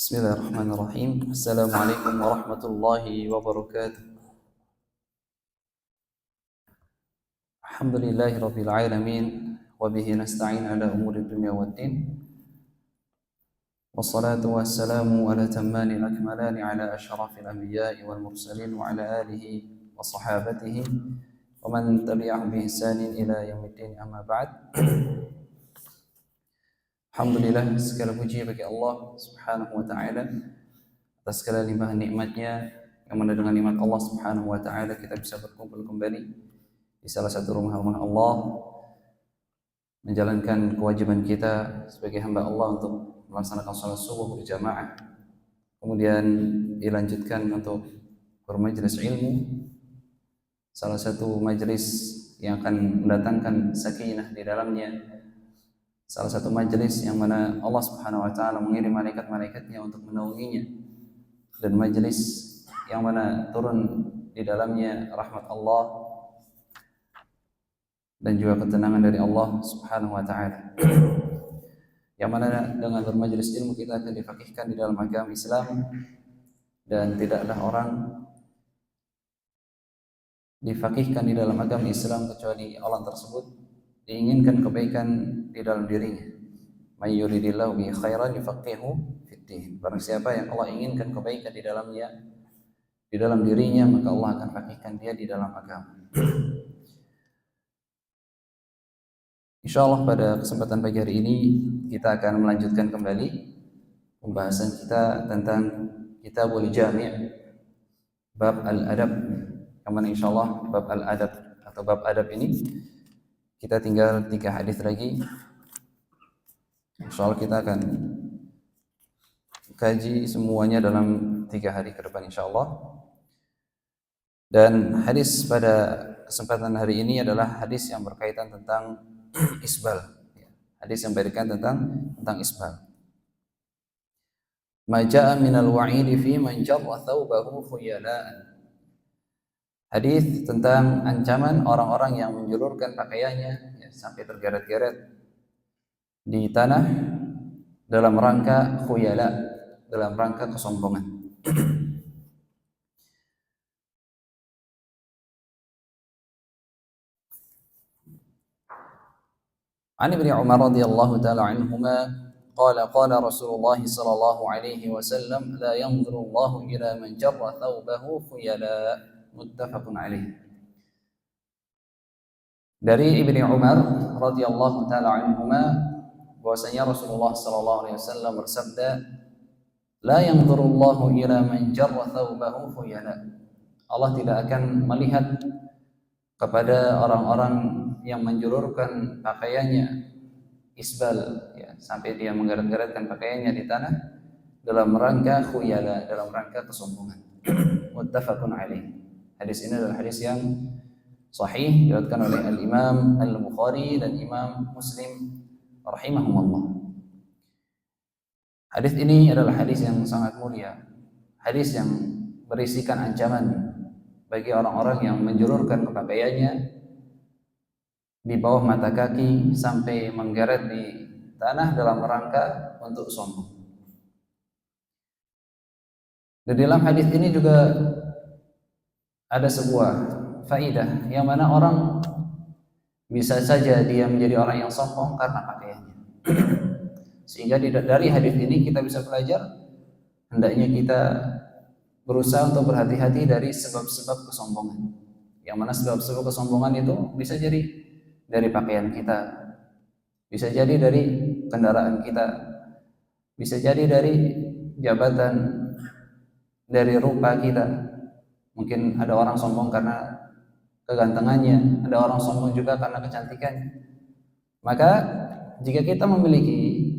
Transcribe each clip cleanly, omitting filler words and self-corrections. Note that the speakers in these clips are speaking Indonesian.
Bismillahirrahmanirrahim. Assalamualaikum warahmatullahi wabarakatuh. Alhamdulillahirabbil alamin wa bihi nasta'in ala umuri dunya waddin. Wassalatu wassalamu ala tammani al-akmalani ala asyrafil anbiya'i wal mursalin wa ala alihi wa sahabatihi wa man tabi'ahum bi ihsanin ila yaumiddin, amma ba'd. Alhamdulillah, segala puji bagi Allah Subhanahu wa taala atas segala limpahan nikmatnya, yang mana dengan nikmat Allah Subhanahu wa taala kita bisa berkumpul kembali di salah satu rumah-rumah Allah, menjalankan kewajiban kita sebagai hamba Allah untuk melaksanakan salat subuh berjamaah, kemudian dilanjutkan untuk bermajelis ilmu, salah satu majelis yang akan mendatangkan sakinah di dalamnya, salah satu majelis yang mana Allah Subhanahu wa taala mengirim malaikat-malaikatnya untuk menaunginya, dan majelis yang mana turun di dalamnya rahmat Allah dan juga ketenangan dari Allah Subhanahu wa taala. Yang mana dengan bermajelis ilmu kita akan difaqihkan di dalam agama Islam, dan tidaklah orang difaqihkan di dalam agama Islam kecuali orang tersebut diinginkan kebaikan di dalam dirinya. May yuridillahu bihi khairan yufaqihu fiddin. Barang siapa yang Allah inginkan kebaikan di dalamnya, di dalam dirinya, maka Allah akan faqihkan dia di dalam agama. Insyaallah pada kesempatan pagi hari ini kita akan melanjutkan kembali pembahasan kita tentang Kitabul Jami', bab al-adab, yang mana insyaallah bab al-adab atau bab adab ini kita tinggal 3 hadis lagi. Insyaallah kita akan kaji semuanya dalam 3 hari ke depan insyaallah. Dan hadis pada kesempatan hari ini adalah hadis yang berkaitan tentang isbal. Hadis yang berkaitan tentang isbal. Ma jaa minal wa'idi fi man jarra thawbahu khuyala'an. Hadis tentang ancaman orang-orang yang menjulurkan pakaiannya sampai tergeret-geret di tanah dalam rangka khuyala, dalam rangka kesombongan. An Ibnu Umar radhiyallahu taala anhuma qala qala Rasulullah sallallahu alaihi wasallam la yanzuru Allahu ila man jarra thawbahu khuyala. Muttafaqun alaih. Dari Ibnu Umar radhiyallahu taala anhuma bahwasanya Rasulullah sallallahu alaihi wasallam bersabda, la yanzurullahu ila man jarra thawbahu khuyala. Allah tidak akan melihat kepada orang-orang yang menjulurkan pakaiannya isbal, ya, sampai dia menggeret-geretkan pakaiannya di tanah dalam rangka khuyala, dalam rangka kesombongan. Muttafaqun alaih. Hadis ini adalah hadis yang sahih, diriwayatkan oleh Al-Imam Al-Bukhari dan Imam Muslim rahimahumullah. Hadis ini adalah hadis yang sangat mulia, hadis yang berisikan ancaman bagi orang-orang yang menjulurkan pakaiannya di bawah mata kaki sampai menggeret di tanah dalam rangka untuk sombong. Dan dalam hadis ini juga ada sebuah faidah, yang mana orang bisa saja dia menjadi orang yang sombong karena pakaiannya. Sehingga dari hadis ini kita bisa belajar hendaknya kita berusaha untuk berhati-hati dari sebab-sebab kesombongan. Yang mana sebab-sebab kesombongan itu bisa jadi dari pakaian kita, bisa jadi dari kendaraan kita, bisa jadi dari jabatan, dari rupa kita. Mungkin ada orang sombong karena kegantengannya, ada orang sombong juga karena kecantikannya. Maka jika kita memiliki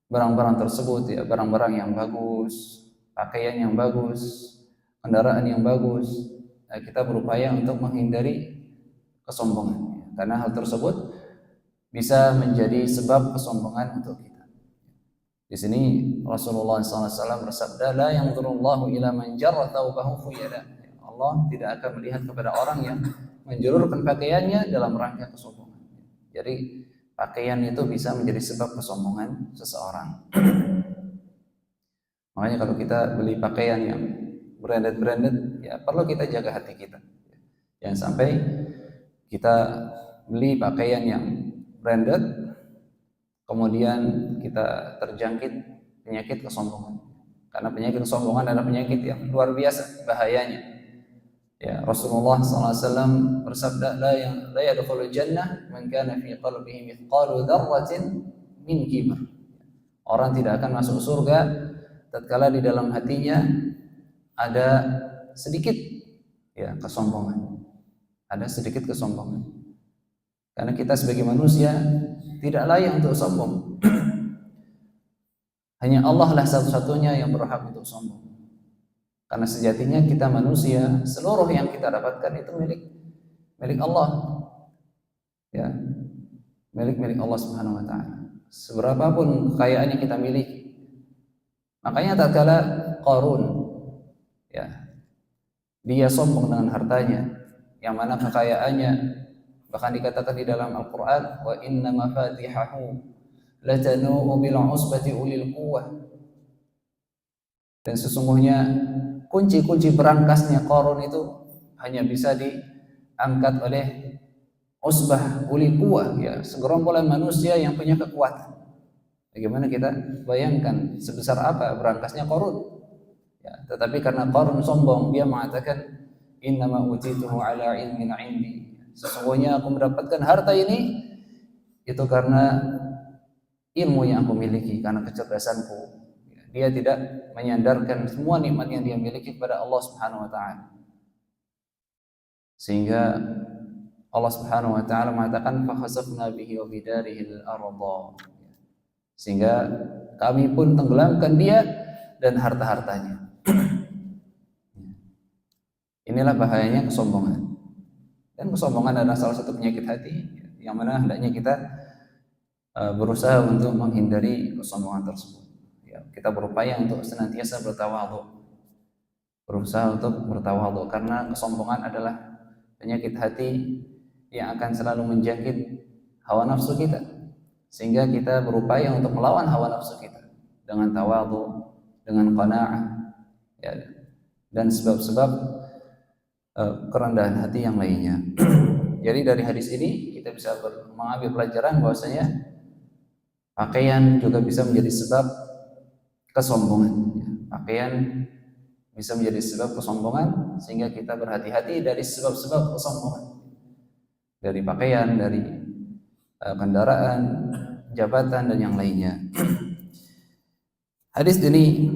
barang-barang tersebut, ya, barang-barang yang bagus, pakaian yang bagus, kendaraan yang bagus, kita berupaya untuk menghindari kesombongan, karena hal tersebut bisa menjadi sebab kesombongan untuk kita. Di sini Rasulullah SAW bersabda, la yanzurullahu ila man jarra thawbahu khuyala. Allah tidak akan melihat kepada orang yang menjulurkan pakaiannya dalam rangka kesombongan. Jadi pakaian itu bisa menjadi sebab kesombongan seseorang. Makanya kalau kita beli pakaian yang branded, ya perlu kita jaga hati kita. Jangan sampai kita beli pakaian yang branded, kemudian kita terjangkit penyakit kesombongan. Karena penyakit kesombongan adalah penyakit yang luar biasa bahayanya. Ya, Rasulullah SAW bersabda, la yadkhulul jannah man kana fi qalbihi mithqalu dzarratin min kibr. Orang tidak akan masuk surga tatkala di dalam hatinya ada sedikit ya kesombongan. Ada sedikit kesombongan. Karena kita sebagai manusia tidak layak untuk sombong. Hanya Allah lah satu-satunya yang berhak untuk sombong. Karena sejatinya kita manusia, seluruh yang kita dapatkan itu milik Allah. Ya. Milik Allah Subhanahu wa taala. Seberapapun kekayaan yang kita miliki. Makanya tatkala Qarun ya, dia sombong dengan hartanya, yang mana kekayaannya bahkan dikatakan di dalam Al-Qur'an, wa inna mafatihahu latanu bil usbati ulil quwwah. Dan sesungguhnya kunci-kunci berangkasnya Qarun itu hanya bisa diangkat oleh usbah uli quwwah, ya, segerombolan manusia yang punya kekuatan. Bagaimana kita bayangkan sebesar apa berangkasnya Qarun? Ya, tetapi karena Qarun sombong, dia mengatakan innama utituhu ala ilmin indi. Sesungguhnya aku mendapatkan harta ini itu karena ilmu yang aku miliki, karena kecerdasanku. Dia tidak menyandarkan semua nikmat yang dia miliki kepada Allah Subhanahu wa taala. Sehingga Allah Subhanahu wa taala mengatakan fa khasafna bihi wa bidarihi al-ardh. Sehingga kami pun tenggelamkan dia dan harta-hartanya. Inilah bahayanya kesombongan. Dan kesombongan adalah salah satu penyakit hati yang mana hendaknya kita berusaha untuk menghindari kesombongan tersebut. Ya, kita berupaya untuk senantiasa bertawadhu. Berusaha untuk bertawadhu karena kesombongan adalah penyakit hati yang akan selalu menjangkit hawa nafsu kita. Sehingga kita berupaya untuk melawan hawa nafsu kita dengan tawadhu, dengan qanaah, ya, dan sebab-sebab kerendahan hati yang lainnya. Jadi dari hadis ini kita bisa mengambil pelajaran bahwasanya pakaian juga bisa menjadi sebab kesombongan. Pakaian bisa menjadi sebab kesombongan, sehingga kita berhati-hati dari sebab-sebab kesombongan. Dari pakaian, dari kendaraan, jabatan, dan yang lainnya. Hadis ini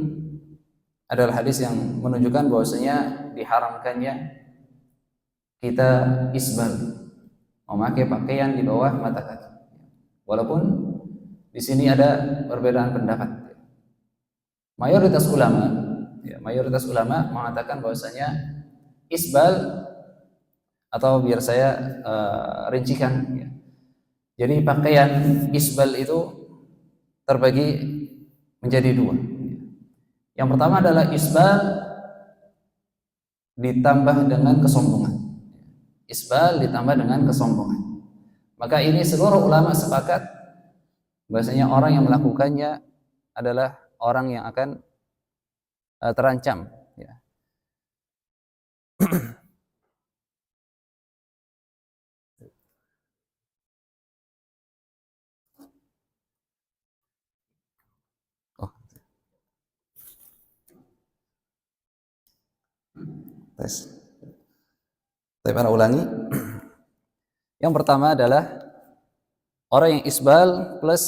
adalah hadis yang menunjukkan bahwasanya diharamkannya kita isbal, memakai pakaian di bawah mata kaki. Walaupun di sini ada perbedaan pendapat. Mayoritas ulama mengatakan bahwasanya isbal, atau biar saya rincikan, ya. Jadi pakaian isbal itu terbagi menjadi dua. Yang pertama adalah isbal ditambah dengan kesombongan. Isbal ditambah dengan kesombongan. Maka ini seluruh ulama sepakat bahwasanya orang yang melakukannya adalah orang yang akan terancam, ya. Oh. Tes. Saya akan ulangi. Yang pertama adalah orang yang isbal plus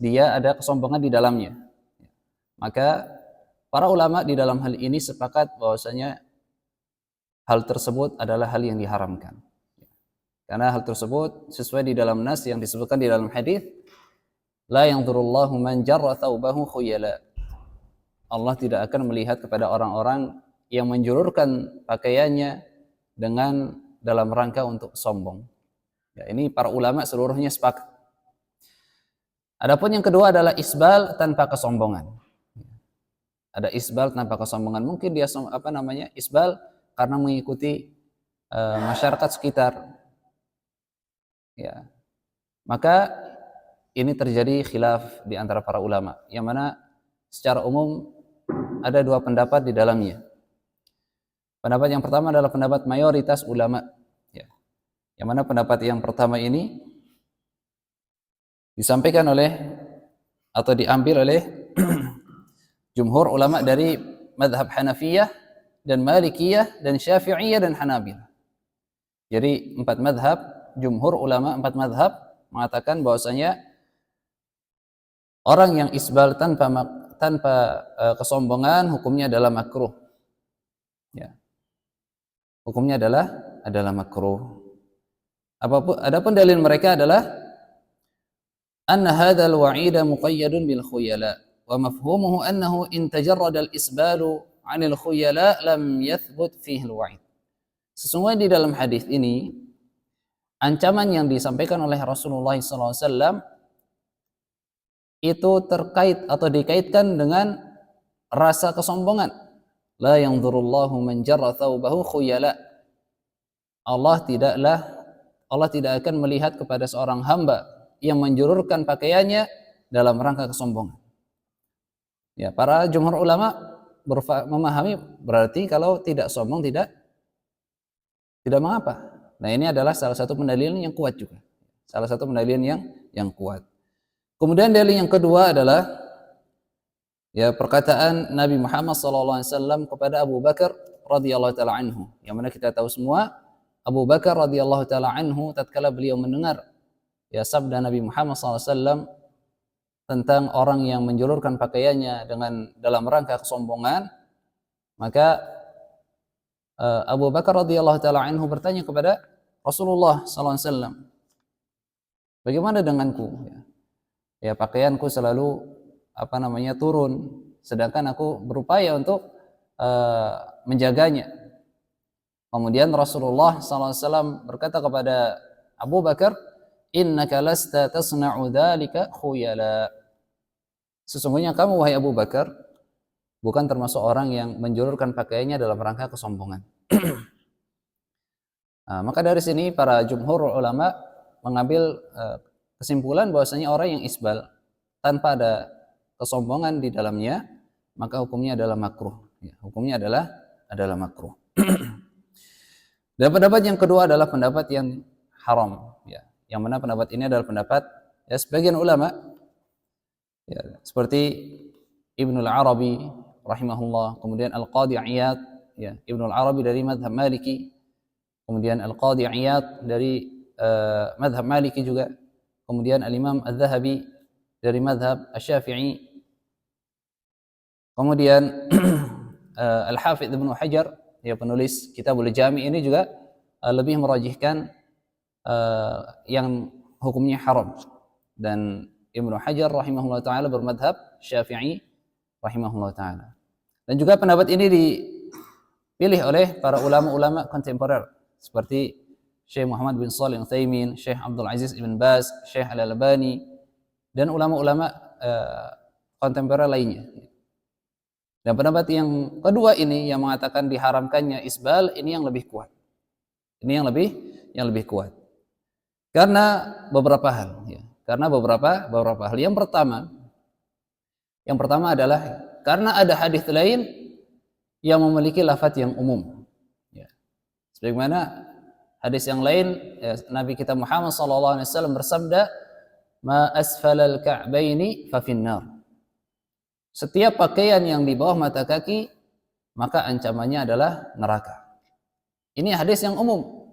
dia ada kesombongan di dalamnya. Maka para ulama di dalam hal ini sepakat bahwasanya hal tersebut adalah hal yang diharamkan. Karena hal tersebut sesuai di dalam nas yang disebutkan di dalam hadis, la yanzurullahu man jarra thawbahu khuyala. Allah tidak akan melihat kepada orang-orang yang menjulurkan pakaiannya dengan dalam rangka untuk sombong. Ya, ini para ulama seluruhnya sepakat. Adapun yang kedua adalah isbal tanpa kesombongan. Ada isbal tanpa kesombongan. Mungkin dia isbal karena mengikuti masyarakat sekitar. Ya. Maka ini terjadi khilaf di antara para ulama, yang mana secara umum ada dua pendapat di dalamnya. Pendapat yang pertama adalah pendapat mayoritas ulama, ya. Yang mana pendapat yang pertama ini disampaikan oleh atau diambil oleh jumhur ulama dari madhab Hanafiyah dan Malikiyah dan Syafi'iyah dan Hanabilah. Jadi jumhur ulama empat madhab mengatakan bahwasanya orang yang isbal tanpa kesombongan hukumnya adalah makruh. Ya. Hukumnya adalah makruh. Adapun dalil mereka adalah anna hadzal wa'ida muqayyadun bil khuyala wa mafhumuhu annahu in tajarrada al isbalu 'anil khuyala lam yathbut fihi al wa'id. Sesungguhnya di dalam hadis ini ancaman yang disampaikan oleh Rasulullah SAW itu terkait atau dikaitkan dengan rasa kesombongan. La yanzurullahu man jarra thawbahu khuyala. Allah tidak akan melihat kepada seorang hamba yang menjulurkan pakaiannya dalam rangka kesombongan. Ya, para jumhur ulama memahami berarti kalau tidak sombong tidak mengapa. Nah, ini adalah salah satu pendalilan yang kuat juga. Salah satu pendalilan yang kuat. Kemudian dalil yang kedua adalah ya perkataan Nabi Muhammad SAW kepada Abu Bakar radhiyallahu taala anhu. Yang mana kita tahu semua Abu Bakar radhiyallahu taala anhu tatkala beliau mendengar ya sabda Nabi Muhammad SAW tentang orang yang menjulurkan pakaiannya dalam rangka kesombongan, maka Abu Bakar radhiyallahu taala anhu bertanya kepada Rasulullah SAW, bagaimana denganku? Ya pakaianku selalu turun, sedangkan aku berupaya untuk menjaganya. Kemudian Rasulullah SAW berkata kepada Abu Bakar, innaka lasta tasna'u dzalika khuyala. Sesungguhnya kamu wahai Abu Bakar bukan termasuk orang yang menjulurkan pakaiannya dalam rangka kesombongan. Nah, maka dari sini para jumhur ulama mengambil kesimpulan bahwasanya orang yang isbal tanpa ada kesombongan di dalamnya maka hukumnya adalah makruh. Ya, hukumnya adalah makruh. Dan pendapat yang kedua adalah pendapat yang haram. Ya, yang mana pendapat ini adalah pendapat ya sebagian ulama ya, seperti Ibnul Arabi rahimahullah, kemudian Al-Qadhi Iyad, ya, Ibnul Arabi dari madhab Maliki, kemudian Al-Qadhi Iyad dari madhab Maliki juga, kemudian Al-Imam Al-Zahabi dari madhab Asy-Syafi'i, kemudian Al-Hafidh Ibnu Hajar, ya penulis Kitabul Jami' ini juga lebih merajihkan yang hukumnya haram, dan Ibnu Hajar rahimahullah ta'ala bermadhab Syafi'i rahimahullah ta'ala. Dan juga pendapat ini dipilih oleh para ulama-ulama kontemporer seperti Syekh Muhammad bin Shalih Al-Utsaimin, Syekh Abdul Aziz Ibn Baz, Syekh Al-Albani, dan ulama-ulama kontemporer lainnya. Dan pendapat yang kedua ini yang mengatakan diharamkannya isbal, ini yang lebih kuat. Ini yang lebih kuat. Karena beberapa hal, ya. Karena beberapa hal. Yang pertama adalah karena ada hadis lain yang memiliki lafaz yang umum. Ya. Sebagaimana hadis yang lain, ya, Nabi kita Muhammad SAW bersabda, "Ma asfalal ka'baini fa finnar." Setiap pakaian yang di bawah mata kaki, maka ancamannya adalah neraka. Ini hadis yang umum.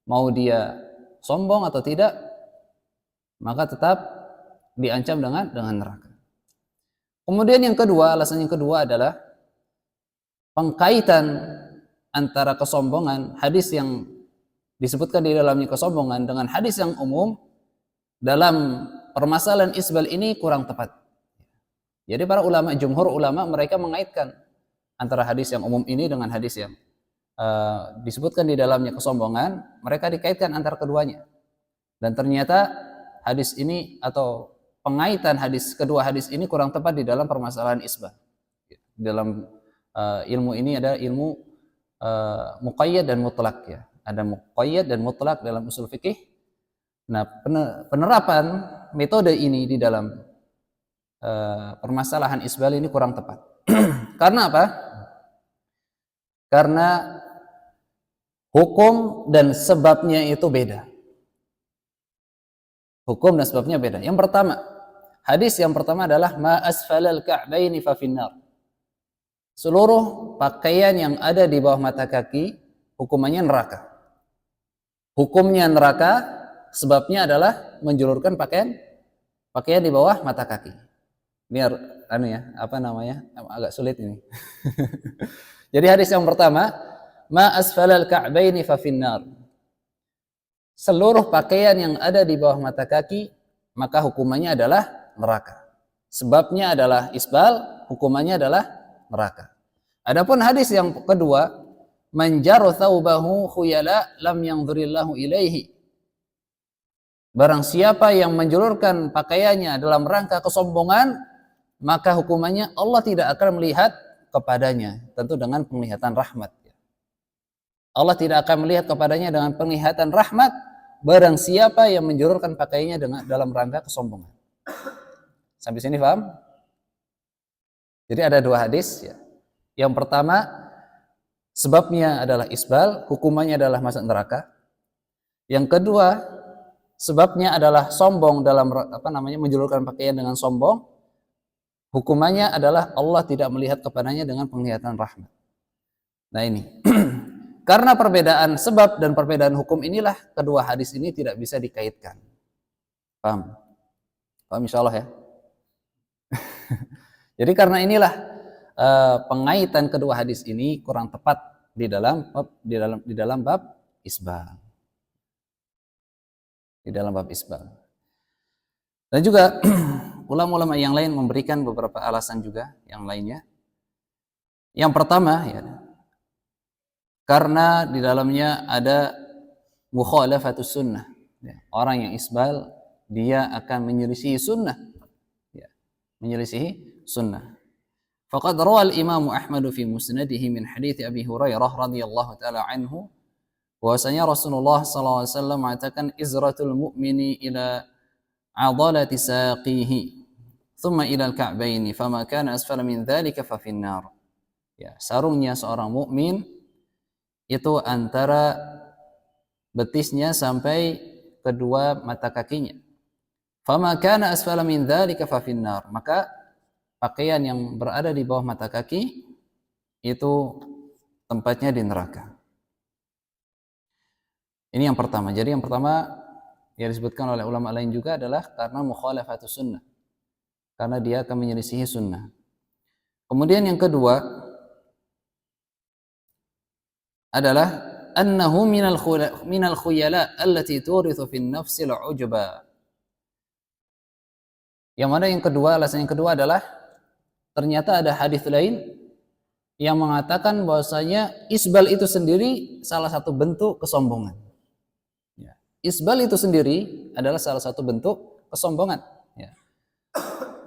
Mau dia sombong atau tidak, maka tetap diancam dengan neraka. Kemudian yang kedua, alasan yang kedua adalah pengkaitan antara kesombongan, hadis yang disebutkan di dalamnya kesombongan dengan hadis yang umum dalam permasalahan isbal ini kurang tepat. Jadi para jumhur ulama mereka mengaitkan antara hadis yang umum ini dengan hadis yang disebutkan di dalamnya kesombongan, mereka dikaitkan antara keduanya. Dan ternyata hadis ini atau pengaitan kedua hadis ini kurang tepat di dalam permasalahan isbal. Dalam ilmu ini ada ilmu muqayyad dan mutlak, ya. Ada muqayyad dan mutlak dalam usul fikih. Nah, penerapan metode ini di dalam permasalahan isbal ini kurang tepat. Karena apa? Karena hukum dan sebabnya itu beda. Hukum dan sebabnya beda. Yang pertama, hadis yang pertama adalah ma asfalal ka'baini fa finnar. Seluruh pakaian yang ada di bawah mata kaki hukumannya neraka. Hukumnya neraka, sebabnya adalah menjulurkan pakaian di bawah mata kaki. Ini apa namanya? Agak sulit ini. Jadi hadis yang pertama, ma asfalal ka'baini fa finnar. Seluruh pakaian yang ada di bawah mata kaki maka hukumannya adalah neraka. Sebabnya adalah isbal, hukumannya adalah neraka. Adapun hadis yang kedua, man jarra thawbahu khuyala lam yanzurillahu ilaihi. Barang siapa yang menjulurkan pakaiannya dalam rangka kesombongan, maka hukumannya Allah tidak akan melihat kepadanya, tentu dengan penglihatan rahmat. Allah tidak akan melihat kepadanya dengan penglihatan rahmat barang siapa yang menjulurkan pakaiannya dalam rangka kesombongan. Sampai sini paham? Jadi ada dua hadis ya. Yang pertama, sebabnya adalah isbal, hukumannya adalah masuk neraka. Yang kedua, sebabnya adalah sombong dalam menjulurkan pakaian dengan sombong. Hukumannya adalah Allah tidak melihat kepadanya dengan penglihatan rahmat. Nah ini. Karena perbedaan sebab dan perbedaan hukum inilah kedua hadis ini tidak bisa dikaitkan. Paham? Paham insyaallah ya. Jadi karena inilah pengaitan kedua hadis ini kurang tepat di dalam bab isbal. Di dalam bab isbal. Dan juga ulama-ulama yang lain memberikan beberapa alasan juga yang lainnya. Yang pertama ya, karena di dalamnya ada mukhalafatus sunnah. Orang yang isbal dia akan menyelisihi sunnah. Ya, menyelisihi sunnah. Faqad rawa al-Imam Ahmad fi musnadihi min hadits Abi Hurairah radhiyallahu taala anhu bahwasanya Rasulullah sallallahu alaihi wasallam mengatakan izratul mu'mini ila 'adalati saqihi thumma ila al-ka'baini fama kana asfala min dhalika fa finnar. Ya, sarungnya seorang mukmin itu antara betisnya sampai kedua mata kakinya. Fama kana asfala min dzalika fa finnar. Maka pakaian yang berada di bawah mata kaki itu tempatnya di neraka. Ini yang pertama. Jadi yang pertama yang disebutkan oleh ulama lain juga adalah karena mukhalafatus sunnah. Karena dia akan menyelisihi sunnah. Kemudian yang kedua adalah annahu minal khuyala allati turithu fin nafsi al-ujba. Yang mana yang kedua, alasan yang kedua adalah ternyata ada hadis lain yang mengatakan bahwasanya isbal itu sendiri salah satu bentuk kesombongan. Ya. Isbal itu sendiri adalah salah satu bentuk kesombongan. Ya.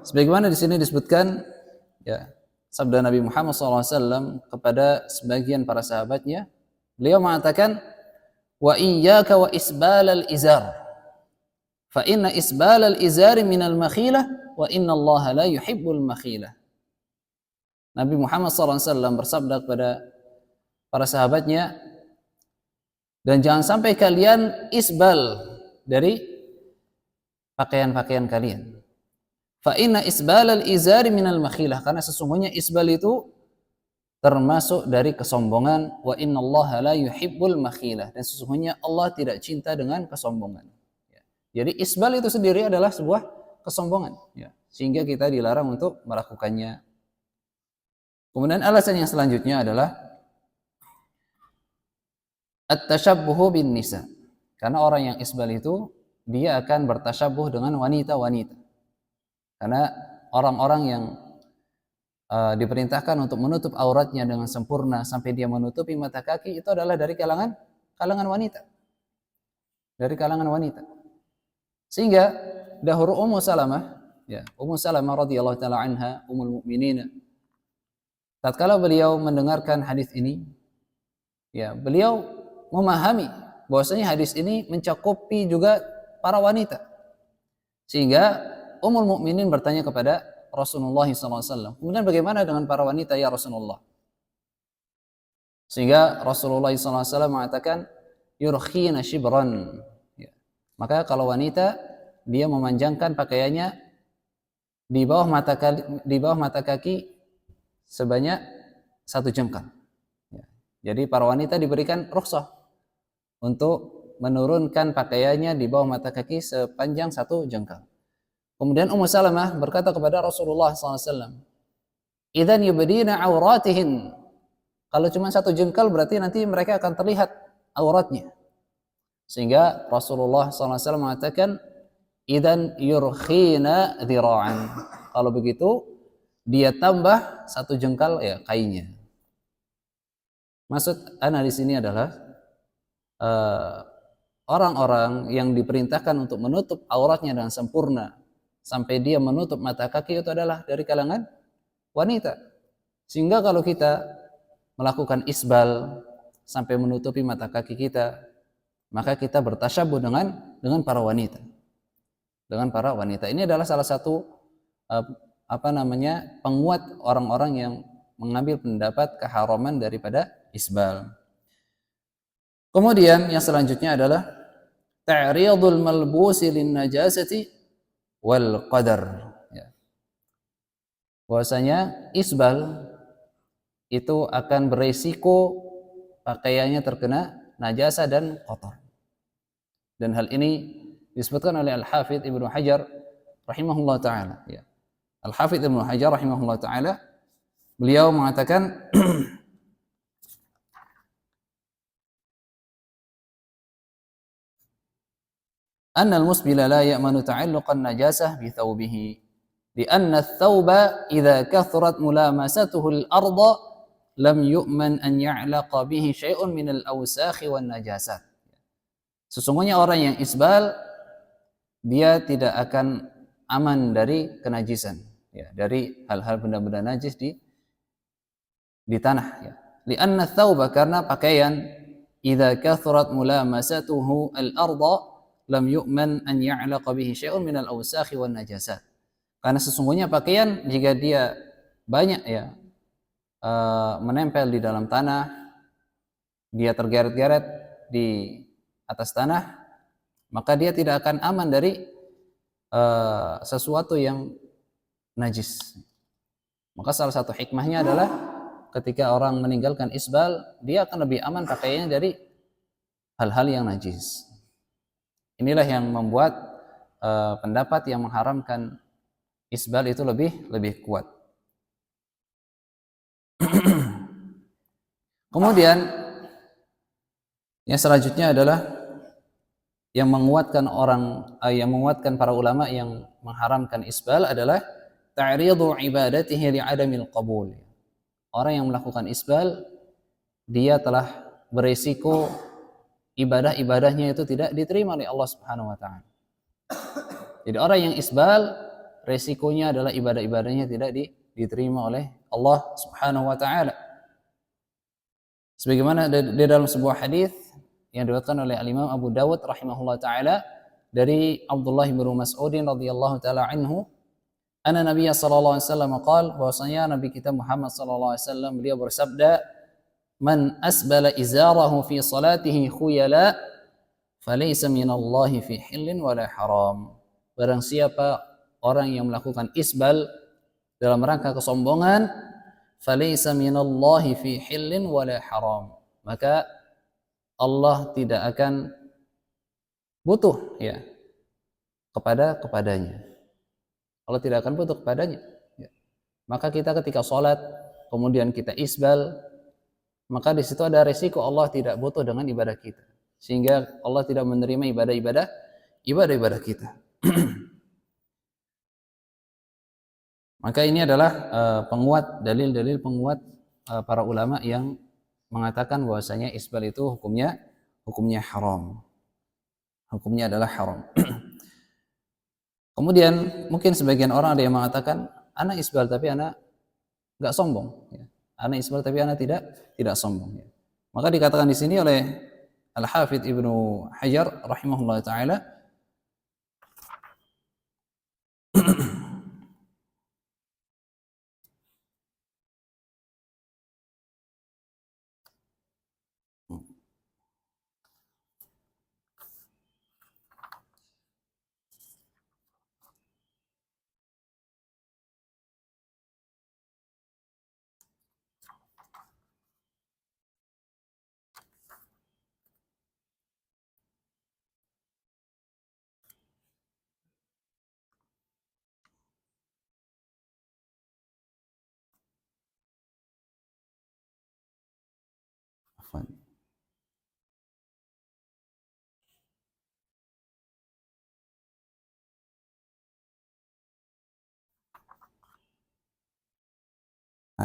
Sebagaimana di sini disebutkan ya, sabda Nabi Muhammad SAW kepada sebagian para sahabatnya, beliau mengatakan, wa iyyaka wa isbalal izar, fa inna isbalal izari minal makhilah, wa inna Allah la yuhibbul makhilah. Nabi Muhammad SAW bersabda kepada para sahabatnya, dan jangan sampai kalian isbal dari pakaian-pakaian kalian. Fa inna isbalal izari minal makhilah, karena sesungguhnya isbal itu termasuk dari kesombongan. Wa innallaha la yuhibbul makhilah, dan sesungguhnya Allah tidak cinta dengan kesombongan. Ya. Jadi isbal itu sendiri adalah sebuah kesombongan, ya. Sehingga kita dilarang untuk melakukannya. Kemudian alasan yang selanjutnya adalah at-tashabbuhu bin nisa, karena orang yang isbal itu dia akan bertasyabuh dengan wanita-wanita. Karena orang-orang yang diperintahkan untuk menutup auratnya dengan sempurna sampai dia menutupi mata kaki itu adalah dari kalangan wanita. Dari kalangan wanita. Sehingga dahulu Ummu Salamah, ya, Ummu Salamah radhiyallahu taala anha, ummul mukminin, tatkala beliau mendengarkan hadis ini, ya, beliau memahami bahwasanya hadis ini mencakupi juga para wanita. Sehingga Ummul Mukminin bertanya kepada Rasulullah SAW. Kemudian bagaimana dengan para wanita ya Rasulullah? Sehingga Rasulullah SAW mengatakan yurkhina shibran. Ya. Maka kalau wanita dia memanjangkan pakaiannya di bawah mata kaki sebanyak 1 jengkal. Ya. Jadi para wanita diberikan rukhsah untuk menurunkan pakaiannya di bawah mata kaki sepanjang 1 jengkal. Kemudian Ummu Salamah berkata kepada Rasulullah SAW, "Idzan yubdina auratihin." Kalau cuma 1 jengkal berarti nanti mereka akan terlihat auratnya. Sehingga Rasulullah SAW mengatakan, "Idzan yurkhina dzira'an." Kalau begitu dia tambah 1 jengkal ya kainnya. Maksud ana di sini adalah orang-orang yang diperintahkan untuk menutup auratnya dengan sempurna sampai dia menutup mata kaki itu adalah dari kalangan wanita. Sehingga kalau kita melakukan isbal sampai menutupi mata kaki kita, maka kita bertasyabuh dengan para wanita. Dengan para wanita. Ini adalah salah satu penguat orang-orang yang mengambil pendapat keharaman daripada isbal. Kemudian yang selanjutnya adalah ta'riyadul malbusi lin najasati wal qadar. Ya. Bahwasanya isbal itu akan beresiko pakaiannya terkena najasa dan kotor. Dan hal ini disebutkan oleh Al-Hafidz Ibnu Hajar rahimahullah taala. Ya. Al-Hafidz Ibnu Hajar rahimahullah taala beliau mengatakan أن المسبل لا يأمن تعلق النجاسة بثوبه لأن الثوب إذا كثرت ملامسته الأرض لم يؤمن أن يعلق به شيء من الأوساخ والنجاسات. Sesungguhnya orang yang isbal dia tidak akan aman dari kenajisan, ya, dari hal-hal benda-benda najis di tanah. Ya. Lianna thawba karena pakaian idza kathurat mulamasatuhu al-arda lam yu'man an ya'laqa bihi syai'un minal awsakhi wan najasat. Karena sesungguhnya pakaian jika dia banyak ya menempel di dalam tanah, dia tergeret-geret di atas tanah, maka dia tidak akan aman dari sesuatu yang najis. Maka salah satu hikmahnya adalah ketika orang meninggalkan isbal, dia akan lebih aman pakaiannya dari hal-hal yang najis. Inilah yang membuat pendapat yang mengharamkan isbal itu lebih kuat. Kemudian yang selanjutnya adalah yang menguatkan para ulama yang mengharamkan isbal adalah ta'ridu ibadatihi li'adamil qabul. Orang yang melakukan isbal dia telah beresiko ibadah-ibadahnya itu tidak diterima oleh Allah Subhanahu wa taala. Jadi orang yang isbal resikonya adalah ibadah-ibadahnya tidak diterima oleh Allah Subhanahu wa taala. Sebagaimana di dalam sebuah hadis yang diriwayatkan oleh Al-Imam Abu Dawud rahimahullah taala dari Abdullah bin Mas'ud radhiyallahu taala anhu, anna Nabiy sallallahu alaihi wasallam qaal, bahwasanya Nabi kita Muhammad sallallahu alaihi wasallam beliau bersabda, man asbala izarahu fi salatihi khuyala falaysa minallahi fi hillin wala haram. Barang siapa orang yang melakukan isbal dalam rangka kesombongan, falaysa minallahi fi hillin wala haram, maka Allah tidak akan butuh ya kepadanya. Allah tidak akan butuh kepadanya. Ya. Maka kita ketika sholat kemudian kita isbal, maka di situ ada resiko Allah tidak butuh dengan ibadah kita, sehingga Allah tidak menerima ibadah kita. Maka ini adalah dalil-dalil penguat para ulama yang mengatakan bahwasanya isbal itu hukumnya haram. Hukumnya adalah haram. Kemudian mungkin sebagian orang ada yang mengatakan anak isbal tapi anak enggak sombong, ya. Anak isbal tapi anak tidak sombong. Ya. Maka dikatakan di sini oleh Al-Hafidz Ibnu Hajar rahimahullah taala Afwan.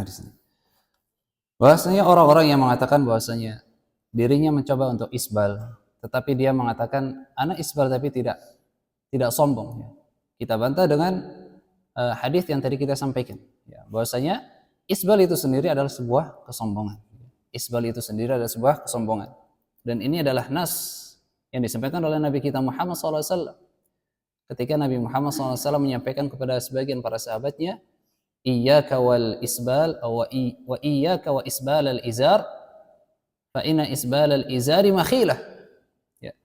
Di sini. Bahwasanya orang-orang yang mengatakan bahwasanya dirinya mencoba untuk isbal, tetapi dia mengatakan ana isbal tapi tidak sombong. Ya. Kita bantah dengan hadis yang tadi kita sampaikan. Ya, bahwasanya isbal itu sendiri adalah sebuah kesombongan. Isbal itu sendiri adalah sebuah kesombongan. Dan ini adalah nas yang disampaikan oleh Nabi kita Muhammad SAW. Ketika Nabi Muhammad SAW menyampaikan kepada sebagian para sahabatnya, iyyaka wal isbal wa iyyaka wa isbal al izar fa inna isbal al izari makhilah. Ya.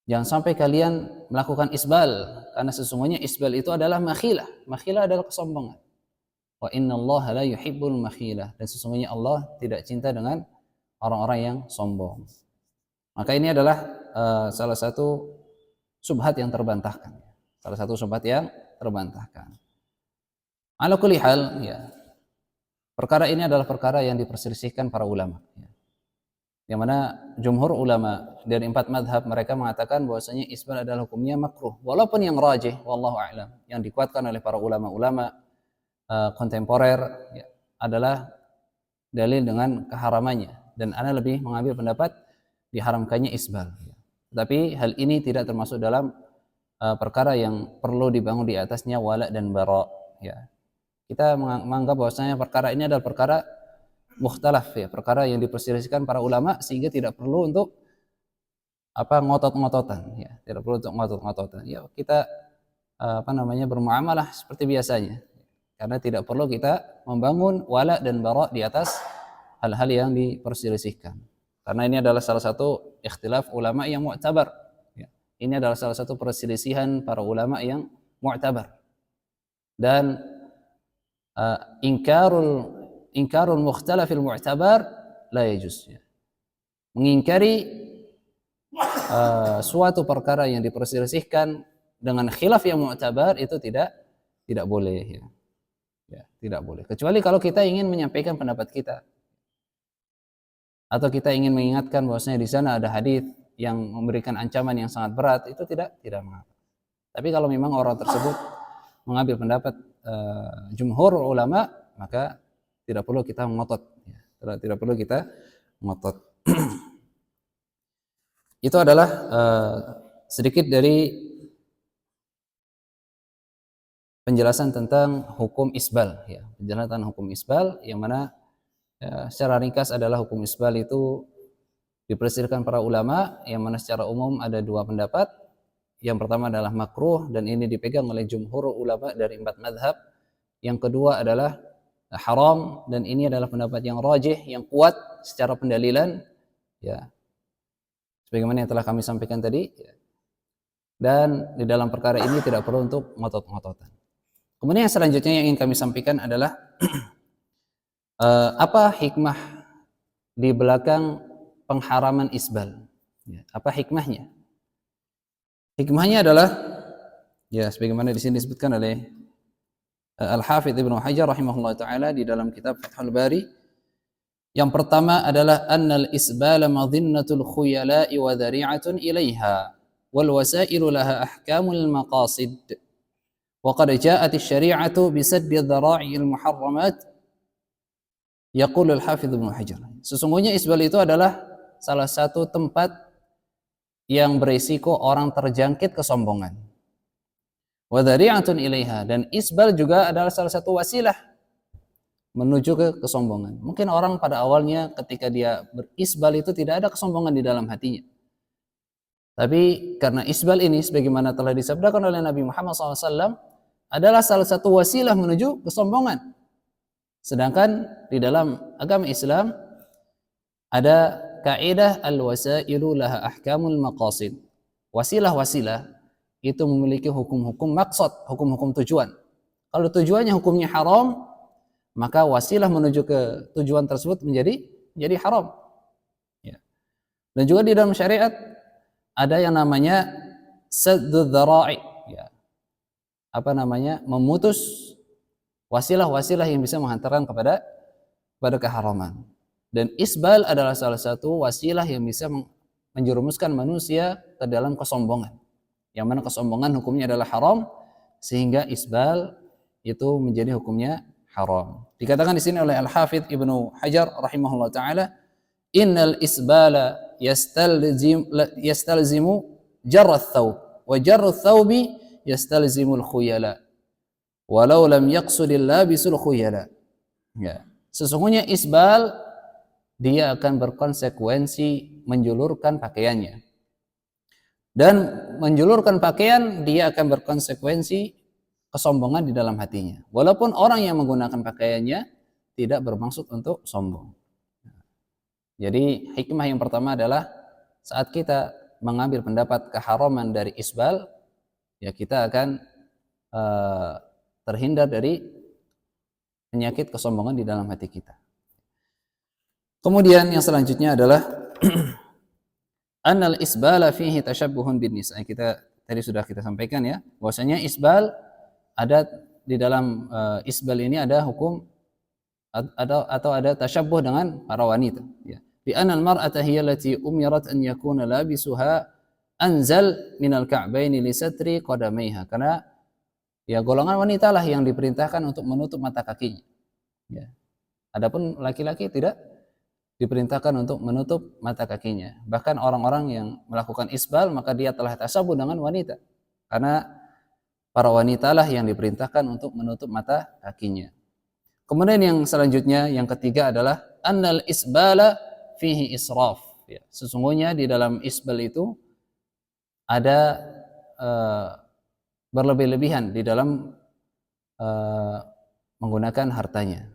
Jangan sampai kalian melakukan isbal, karena sesungguhnya isbal itu adalah makhilah. Makhilah adalah kesombongan. Wa innallaha la yuhibbul makhilah, dan sesungguhnya Allah tidak cinta dengan orang-orang yang sombong. Maka ini adalah salah satu subhat yang terbantahkan. Salah satu subhat yang terbantahkan. Ala kulli hal, ya. Perkara ini adalah perkara yang diperselisihkan para ulama. Ya. Yang mana jumhur ulama dari 4 madhab mereka mengatakan bahwasanya isbal adalah hukumnya makruh. Walaupun yang rajih, wallahu a'lam, yang dikuatkan oleh para ulama-ulama kontemporer ya, adalah dalil dengan keharamannya. Dan ana lebih mengambil pendapat diharamkannya isbal. Ya. Tapi hal ini tidak termasuk dalam perkara yang perlu dibangun di atasnya wala dan bara. Ya. Kita menganggap bahwasanya perkara ini adalah perkara mukhtalaf, ya, perkara yang diperselisihkan para ulama, sehingga tidak perlu untuk ngotot-ngototan, ya, tidak perlu untuk ngotot-ngototan. Ya, kita bermuamalah seperti biasanya, karena tidak perlu kita membangun wala dan bara di atas hal-hal yang diperselisihkan. Karena ini adalah salah satu ikhtilaf ulama yang mu'tabar. Ya. Ini adalah salah satu perselisihan para ulama yang mu'tabar. Dan ingkarul mukhtalafil mu'tabar la yajuz. Mengingkari suatu perkara yang diperselisihkan dengan khilaf yang mu'tabar itu tidak boleh, ya. Ya, tidak boleh. Kecuali kalau kita ingin menyampaikan pendapat kita, atau kita ingin mengingatkan bahwasanya di sana ada hadis yang memberikan ancaman yang sangat berat, itu tidak mengapa. Tapi kalau memang orang tersebut mengambil pendapat jumhur ulama, maka tidak perlu kita ngotot, ya. Tidak perlu kita ngotot. Itu adalah sedikit dari penjelasan tentang hukum isbal, ya. Penjelasan hukum isbal yang mana secara ringkas adalah hukum isbal itu diperselisihkan para ulama, yang mana secara umum ada 2 pendapat. Yang pertama adalah makruh, dan ini dipegang oleh jumhur ulama dari 4 madhab. Yang kedua adalah haram, dan ini adalah pendapat yang rajih, yang kuat secara pendalilan, ya, sebagaimana yang telah kami sampaikan tadi. Dan di dalam perkara ini tidak perlu untuk ngotot-ngototan. Kemudian yang selanjutnya yang ingin kami sampaikan adalah apa hikmah di belakang pengharaman isbal, ya, apa hikmahnya? Hikmahnya adalah, ya, sebagaimana di sini disebutkan oleh Al-Hafidz Ibnu Hajar rahimahullah taala di dalam kitab Fathul Bari. Yang pertama adalah annal isbala madhinnatul khuyala'i wa dhari'atun ilaiha wal wasailu laha ahkamul maqasid. Wa qad ja'at asy-syari'atu bi saddi dhara'i'il muharramat. Yaqulu Al-Hafidz Ibnu Hajar. Sesungguhnya isbal itu adalah salah satu tempat yang berisiko orang terjangkit kesombongan. Wa dhari'atun ilaiha, dan isbal juga adalah salah satu wasilah menuju ke kesombongan. Mungkin orang pada awalnya ketika dia berisbal itu tidak ada kesombongan di dalam hatinya. Tapi karena isbal ini sebagaimana telah disabdakan oleh Nabi Muhammad SAW adalah salah satu wasilah menuju kesombongan. Sedangkan di dalam agama Islam ada kaidah al-wasailu laha ahkamul maqasid. Wasilah-wasilah itu memiliki hukum-hukum maksud, hukum-hukum tujuan. Kalau tujuannya hukumnya haram, maka wasilah menuju ke tujuan tersebut menjadi haram. Ya. Dan juga di dalam syariat ada yang namanya saddud dzara'i, ya. Memutus wasilah-wasilah yang bisa menghantarkan kepada keharaman. Dan isbal adalah salah satu wasilah yang bisa menjerumuskan manusia ke dalam kesombongan. Yang mana kesombongan hukumnya adalah haram, sehingga isbal itu menjadi hukumnya haram. Dikatakan di sini oleh Al-Hafidz Ibnu Hajar rahimahullah taala, innal isbala yastalzimu jarra ats-tsawb wa jarru ats-tsawbi yastalzimu al-khuyala walau lam yaqsudil labisul khuyala. Ya. Sesungguhnya isbal dia akan berkonsekuensi menjulurkan pakaiannya. Dan menjulurkan pakaian dia akan berkonsekuensi kesombongan di dalam hatinya. Walaupun orang yang menggunakan pakaiannya tidak bermaksud untuk sombong. Jadi hikmah yang pertama adalah saat kita mengambil pendapat keharaman dari isbal, ya kita akan terhindar dari penyakit kesombongan di dalam hati kita. Kemudian yang selanjutnya adalah annal isbala fihi tashabbuhun bin nisa. Kita tadi sudah kita sampaikan ya, bahwasanya isbal ada di dalam isbal ini ada hukum atau ada tasyabbuh dengan para wanita ya. Bi anal mar'ata hiya allati umirat an yakuna labisuha anzal minal ka'baini li satri qadamaiha. Karena ya golongan wanita lah yang diperintahkan untuk menutup mata kakinya. Ya. Adapun laki-laki tidak diperintahkan untuk menutup mata kakinya. Bahkan orang-orang yang melakukan isbal maka dia telah tasabuh dengan wanita. Karena para wanita lah yang diperintahkan untuk menutup mata kakinya. Kemudian yang selanjutnya, yang ketiga adalah annal isbala fihi israf. Ya. Sesungguhnya di dalam isbal itu ada berlebih-lebihan di dalam menggunakan hartanya.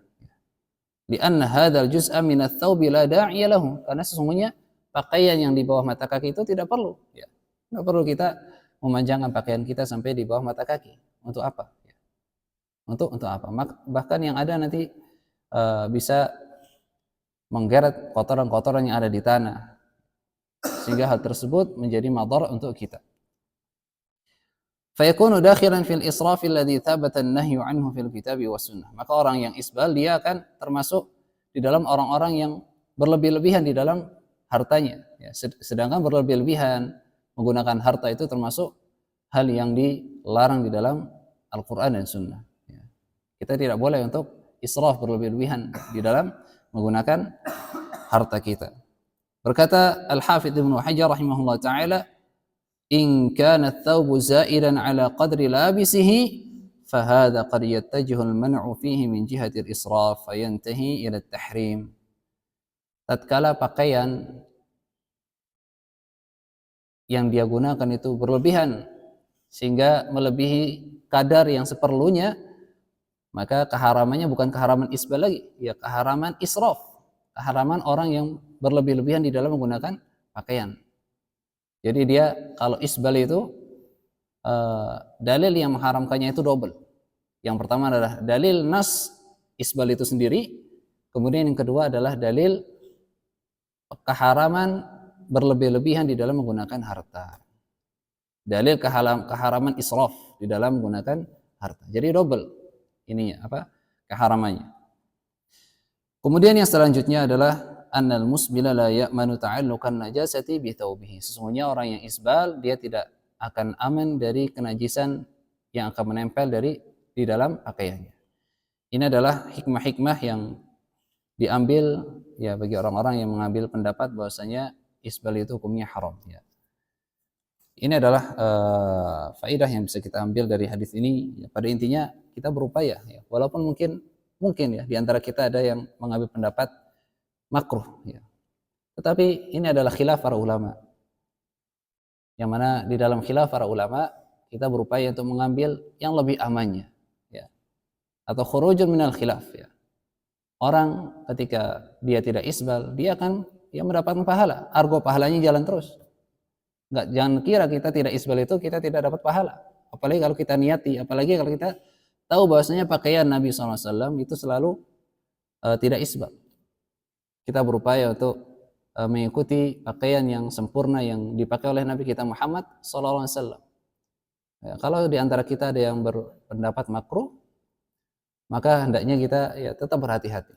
Lianna hadzal juz'a min ats-tsawbi la da'iya lahu. Karena sesungguhnya pakaian yang di bawah mata kaki itu tidak perlu, ya. Tidak perlu kita memanjangkan pakaian kita sampai di bawah mata kaki. Untuk apa? Ya. Untuk apa? Bahkan yang ada nanti bisa menggeret kotoran-kotoran yang ada di tanah. Sehingga hal tersebut menjadi madhar untuk kita. Fayakunu dakhilan fil israf alladhi thabata an-nahyu anhu fil kitab was sunnah. Maka orang yang isbal dia akan termasuk di dalam orang-orang yang berlebih-lebihan di dalam hartanya ya. Sedangkan berlebih-lebihan menggunakan harta itu termasuk hal yang dilarang di dalam Al-Qur'an dan Sunnah ya. Kita tidak boleh untuk israf berlebih-lebihan di dalam menggunakan harta kita. Berkata Al-Hafidz Ibnu Hajar rahimahullah taala, in kana ats-tsawbu za'idan 'ala qadri labisihi fahadha qad yattajihu al-man'u fihi min jihati al-israf fayantahi ila at-tahrim. Tatkala pakaian yang dia gunakan itu berlebihan sehingga melebihi kadar yang seperlunya, maka keharamannya bukan keharaman isbal lagi, ya keharaman israf, keharaman orang yang berlebih-lebihan di dalam menggunakan pakaian. Jadi dia kalau isbal itu dalil yang mengharamkannya itu double. Yang pertama adalah dalil nas isbal itu sendiri, kemudian yang kedua adalah dalil keharaman berlebih-lebihan di dalam menggunakan harta. Dalil keharaman israf di dalam menggunakan harta. Jadi double ininya keharamannya. Kemudian yang selanjutnya adalah annal musbila la ya'manu ta'alluqan najasati bi thawbihi. Sesungguhnya orang yang isbal dia tidak akan aman dari kenajisan yang akan menempel di dalam pakaiannya. Ini adalah hikmah-hikmah yang diambil ya bagi orang-orang yang mengambil pendapat bahwasanya isbal itu hukumnya haram ya. Ini adalah faedah yang bisa kita ambil dari hadis ini ya. Pada intinya kita berupaya ya, walaupun mungkin ya di antara kita ada yang mengambil pendapat makruh ya. Tetapi ini adalah khilaf para ulama. Yang mana di dalam khilaf para ulama kita berupaya untuk mengambil yang lebih amannya ya. Atau khurujun minal khilaf ya. Orang ketika dia tidak isbal, dia akan mendapatkan pahala. Argo pahalanya jalan terus. Jangan kira kita tidak isbal itu kita tidak dapat pahala. Apalagi kalau kita niati, apalagi kalau kita tahu bahwasanya pakaian Nabi SAW itu selalu tidak isbal. Kita berupaya untuk mengikuti pakaian yang sempurna yang dipakai oleh Nabi kita Muhammad SAW. Ya, kalau di antara kita ada yang berpendapat makruh, maka hendaknya kita ya tetap berhati-hati.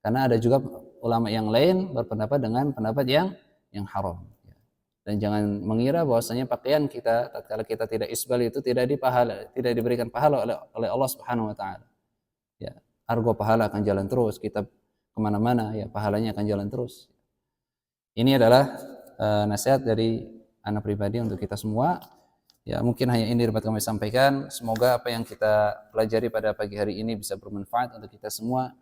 Karena ada juga ulama yang lain berpendapat dengan pendapat yang haram. Dan jangan mengira bahwasanya pakaian kita tatkala kita tidak isbal itu tidak diberikan pahala oleh Allah Subhanahu wa taala. Ya, argo pahala akan jalan terus, kita kemana-mana ya pahalanya akan jalan terus. Ini adalah nasihat dari anak pribadi untuk kita semua. Ya, mungkin hanya ini dapat kami sampaikan. Semoga apa yang kita pelajari pada pagi hari ini bisa bermanfaat untuk kita semua,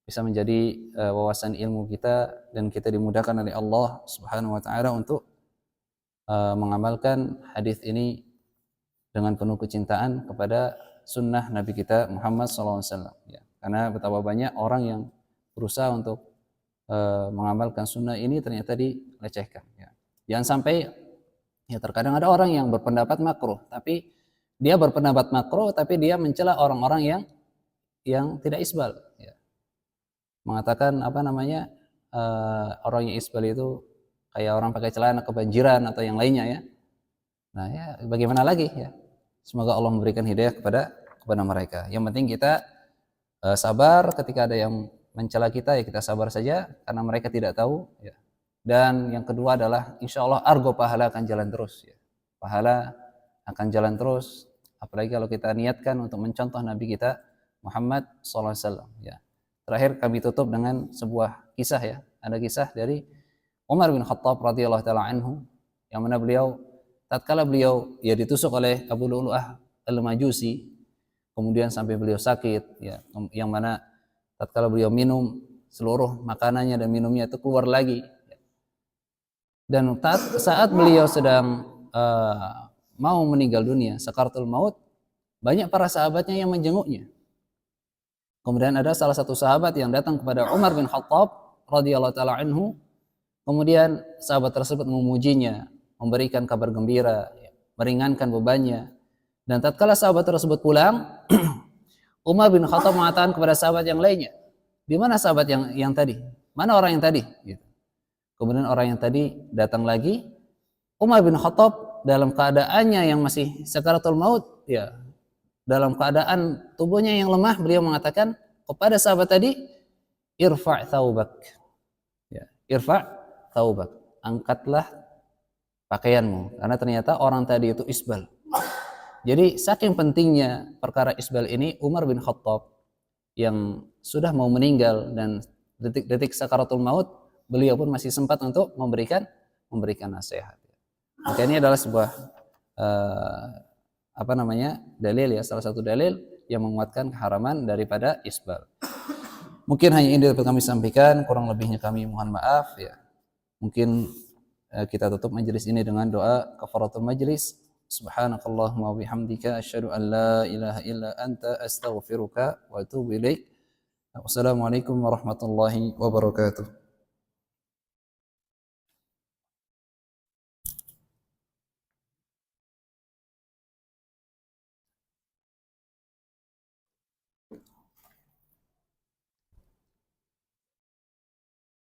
bisa menjadi wawasan ilmu kita, dan kita dimudahkan oleh Allah Subhanahu wa taala untuk mengamalkan hadis ini dengan penuh kecintaan kepada sunnah Nabi kita Muhammad SAW. Ya, karena betapa banyak orang yang berusaha untuk mengamalkan sunnah ini ternyata dilecehkan. Ya. Jangan sampai, ya terkadang ada orang yang berpendapat makruh, tapi dia berpendapat makruh, tapi dia mencela orang-orang yang tidak isbal. Ya. Mengatakan orang yang isbal itu kayak orang pakai celana kebanjiran atau yang lainnya ya. Nah ya bagaimana lagi ya. Semoga Allah memberikan hidayah kepada mereka. Yang penting kita sabar ketika ada yang mencela kita, ya kita sabar saja karena mereka tidak tahu ya. Dan yang kedua adalah insya Allah argo pahala akan jalan terus ya. Pahala akan jalan terus, apalagi kalau kita niatkan untuk mencontoh Nabi kita Muhammad SAW ya. Terakhir kami tutup dengan sebuah kisah ya. Ada kisah dari Umar bin Khattab radhiyallahu taala anhu, yang mana beliau tatkala beliau ya ditusuk oleh Abu Lu'lu'ah al-Majusi, kemudian sampai beliau sakit ya, yang mana tatkala beliau minum seluruh makanannya dan minumnya itu keluar lagi ya. Dan saat beliau sedang mau meninggal dunia, sakaratul maut, banyak para sahabatnya yang menjenguknya. Kemudian ada salah satu sahabat yang datang kepada Umar bin Khattab radhiyallahu taala anhu. Kemudian sahabat tersebut memujinya, memberikan kabar gembira, meringankan bebannya. Dan tatkala sahabat tersebut pulang, Umar bin Khattab mengatakan kepada sahabat yang lainnya, di mana sahabat yang tadi? Mana orang yang tadi? Gitu. Kemudian orang yang tadi datang lagi. Umar bin Khattab dalam keadaannya yang masih sakaratul maut, ya, dalam keadaan tubuhnya yang lemah, beliau mengatakan kepada sahabat tadi, irfa' thawbak. Ya, irfa' taubak, angkatlah pakaianmu, karena ternyata orang tadi itu isbal. Jadi saking pentingnya perkara isbal ini, Umar bin Khattab yang sudah mau meninggal dan detik-detik sakaratul maut, beliau pun masih sempat untuk memberikan nasihat. Maka ini adalah sebuah dalil ya, salah satu dalil yang menguatkan keharaman daripada isbal. Mungkin hanya ini dapat kami sampaikan, kurang lebihnya kami mohon maaf ya. Mungkin kita tutup majelis ini dengan doa kafaratul majelis. Subhanakallahumma wa bihamdika asyhadu an la ilaha illa anta astaghfiruka wa atubu ilaik. Wassalamualaikum warahmatullahi wabarakatuh.